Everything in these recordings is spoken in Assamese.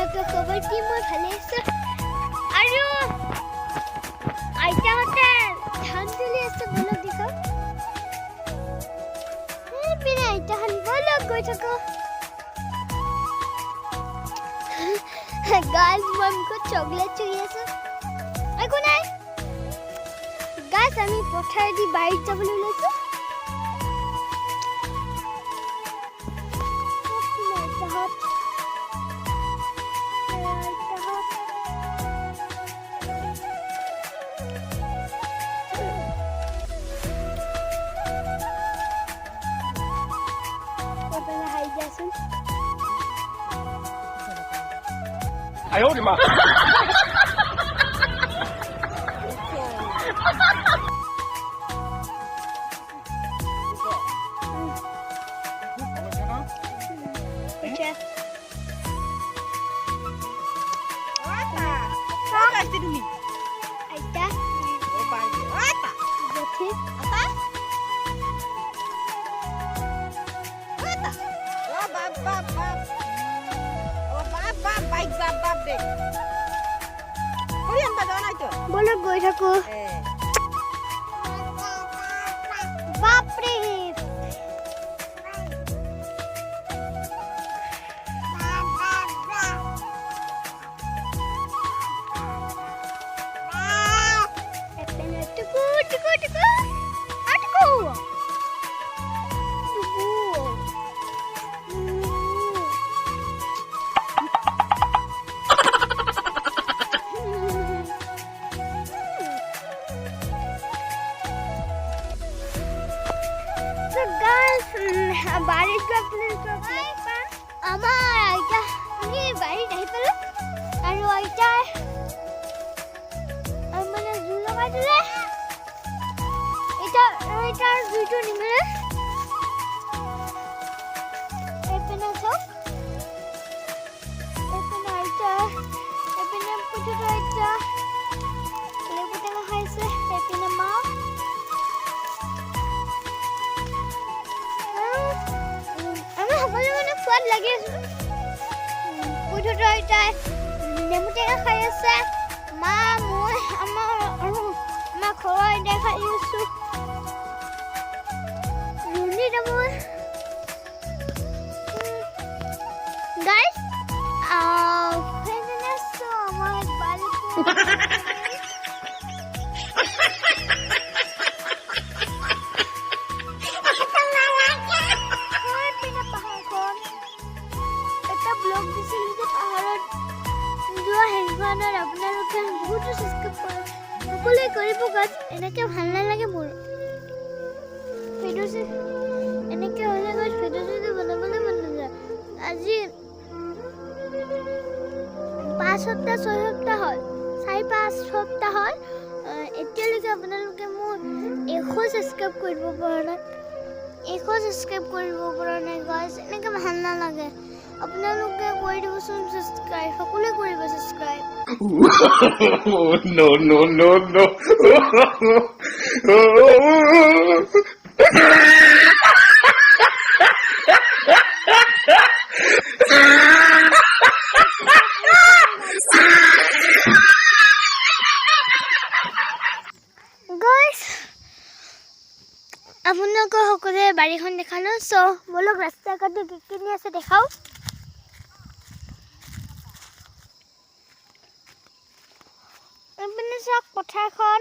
আপোনালোকে খবৰ কি মই ভালে আছো আৰু আইতাহঁতে ধান তুলি আছে বলক দেখো পিনে আইতাহঁত বলক গৈ থাকো গাইজ মই মুখত চকলেট চুই আছো একো নাই গাইজ আমি পথাৰেদি বাৰীত যাবলৈ ওলাইছো哎呦我的妈！ বলক গৈ থাকো বাপৰে বাড়িত আমাৰ আইতা বাৰীত আহি পালো আৰু আইতাই মানে জুই লগাই দিলে এটাৰ জুইটো নিমিলে এইপিনে চাওক এইপিনে আইতা এইপিনে পুতুটো আইতা লেবুটেঙা খাইছে এইপিনে মা সোৱাদ লাগি আছে পুতুটো আইতাই নেমু টেঙা খাই আছে মা মই আমাৰ ঘৰৰ আইতাই খাই আছো ৰুলি মই গাইজ ফ্ৰেণ্ডনে আছো আমাৰ বাৰীত আপোনালোকে বহুতো সাবস্ক্ৰাইব কৰে সকলোৱে কৰিব গাইজ এনেকৈ ভাল নালাগে মোৰ ভিডিঅ' এনেকৈ হ'লে গাইজ ভিডিঅ' বনাবলৈ মন নাযায় আজি 5 সপ্তাহ 6 সপ্তাহ হ'ল 4-5 সপ্তাহ হ'ল এতিয়ালৈকে আপোনালোকে মোৰ 100 সাবস্ক্ৰাইব কৰিব পৰা নাই 100 সাবস্ক্ৰাইব কৰিব পৰা নাই গাইজ এনেকৈ ভাল নালাগে আপোনালোকে কৰি দিবচোন সাবস্ক্ৰাইব সকলোৱে কৰিব subscribe no no no no guys আপোনালোকে সকলোৱে বাৰীখন দেখালো চ বলক ৰাস্তা কাটি কিনি আছে দেখাও এইপিনে চাওক পথাৰখন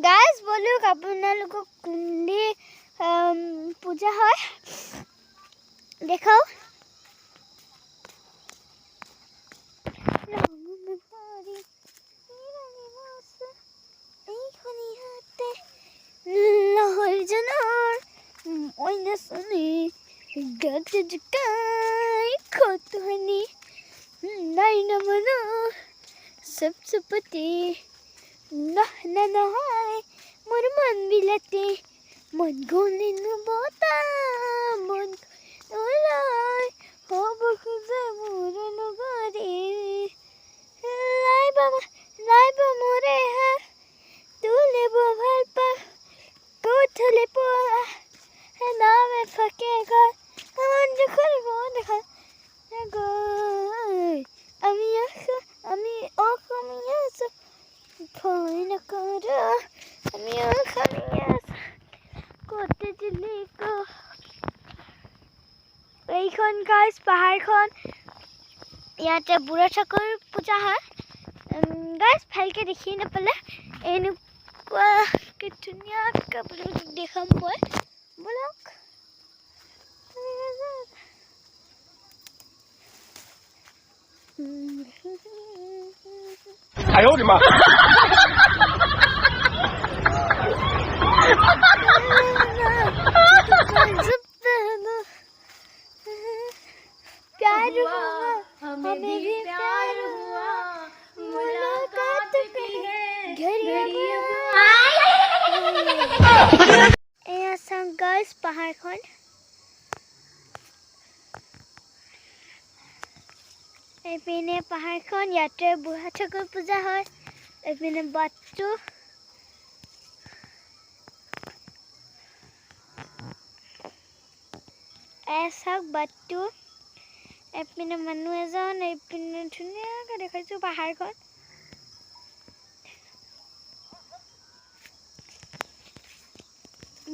গাইজ বলক আপোনালোকক কুন্দি পূজা হয় দেখাও सबसे पति নহয় মোৰ মন বিলাতে মন গলে নবতা মন ওলাই হ'ব খুজে মোৰ নগৰে লাইবা মোৰে তুলে ভাল পা কোঠলে পোৱা নামে ফাকে গল গৈ আমি অসমীয়া ভয় নকৰো আমি অসমীয়া ক'ত দিলি এইখন গাইজ পাহাৰখন ইয়াতে বুঢ়া ঠাকুৰ পূজা হয় গাইজ ভালকে দেখি নাপালে এনেকুৱাকে ধুনীয়াকৈ আপোনালোকক দেখাম মই ব'লক哎呦我的妈！ प्यार हुआ हमें भी प्यार हुआ मुलाकात पे घड़ियां एया संग गाइस पहाड़খন एपिने पहाड़খন याते बुढ़ा ठाकुर पूजा হয় एपिने बाटू ऐसा बाटू एपिने মানুহ এজন এপিনে ধুনীয়াকৈ দেখাইছো পাহাৰখন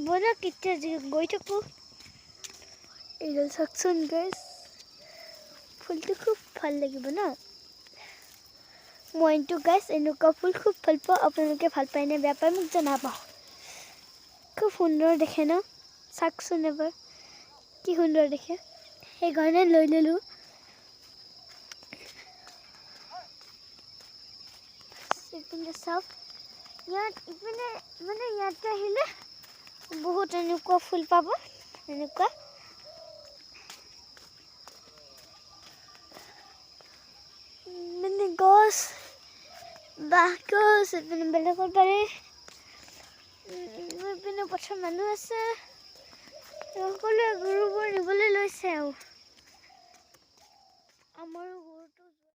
ব'লক এতিয়া গৈ থাকো এইডাল চাকচোন গাইজ ফুলটো খুব ভাল লাগিব ন মইতো গাইজ এনেকুৱা ফুল খুব ভাল পাওঁ আপোনালোকে ভাল পায় নে বেয়া পায় মোক জনাব খুব সুন্দৰ দেখে ন চাকচোন এবাৰ কি সুন্দৰ দেখে সেইকাৰণে লৈ ল'লোঁ ইপিনে চাওক ইয়াত ইপিনে মানে ইয়াতে আহিলে বহুত এনেকুৱা ফুল পাব এনেকুৱা মানে গছ বাঁহ গছ ইপিনে বেলেগৰ পাৰে ইপিনে পথাৰ মানুহ আছে সকলোৱে গৰুবোৰ নিবলৈ লৈছে আৰু আমাৰো গৰুটো